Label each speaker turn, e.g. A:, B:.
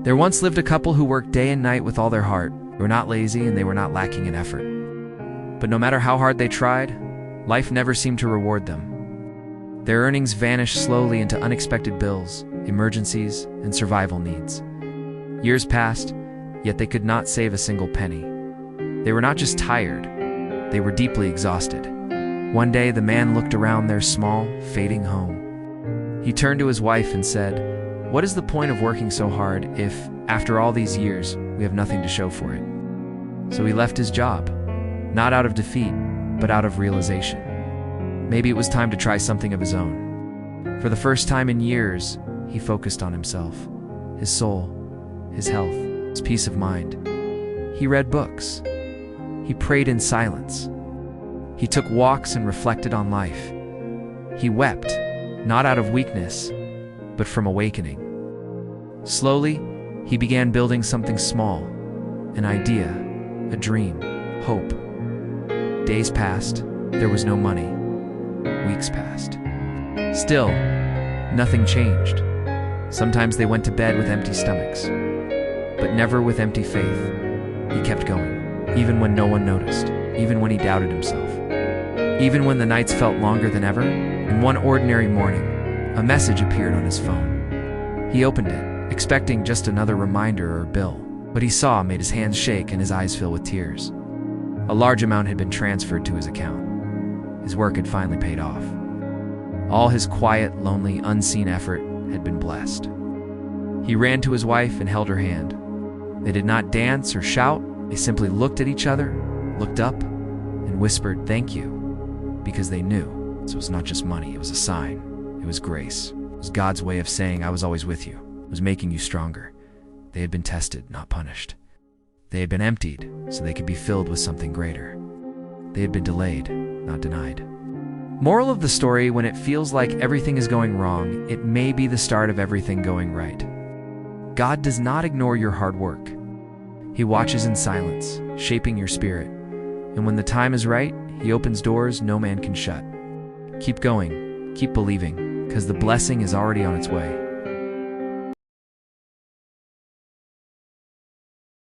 A: There once lived a couple who worked day and night with all their heart. They were not lazy and they were not lacking in effort. But no matter how hard they tried, life never seemed to reward them. Their earnings vanished slowly into unexpected bills, emergencies, and survival needs. Years passed, yet they could not save a single penny. They were not just tired, they were deeply exhausted. One day, the man looked around their small, fading home. He turned to his wife and said, "What is the point of working so hard if, after all these years, we have nothing to show for it?" So he left his job, not out of defeat, but out of realization. Maybe it was time to try something of his own. For the first time in years, he focused on himself, his soul, his health, his peace of mind. He read books. He prayed in silence. He took walks and reflected on life. He wept, not out of weakness, but from awakening. Slowly, he began building something small, an idea, a dream, hope. Days passed, there was no money. Weeks passed. Still, nothing changed. Sometimes they went to bed with empty stomachs, but never with empty faith. He kept going, even when no one noticed, even when he doubted himself. Even when the nights felt longer than ever, and one ordinary morning, a message appeared on his phone. He opened it, expecting just another reminder or bill. What he saw made his hands shake and his eyes fill with tears. A large amount had been transferred to his account. His work had finally paid off. All his quiet, lonely, unseen effort had been blessed. He ran to his wife and held her hand. They did not dance or shout. They simply looked at each other, looked up, and whispered, "Thank you," because they knew this was not just money, it was a sign. It was grace. It was God's way of saying, "I was always with you." It was making you stronger. They had been tested, not punished. They had been emptied, so they could be filled with something greater. They had been delayed, not denied. Moral of the story: when it feels like everything is going wrong, it may be the start of everything going right. God does not ignore your hard work. He watches in silence, shaping your spirit. And when the time is right, He opens doors no man can shut. Keep going, keep believing, because the blessing is already on its way.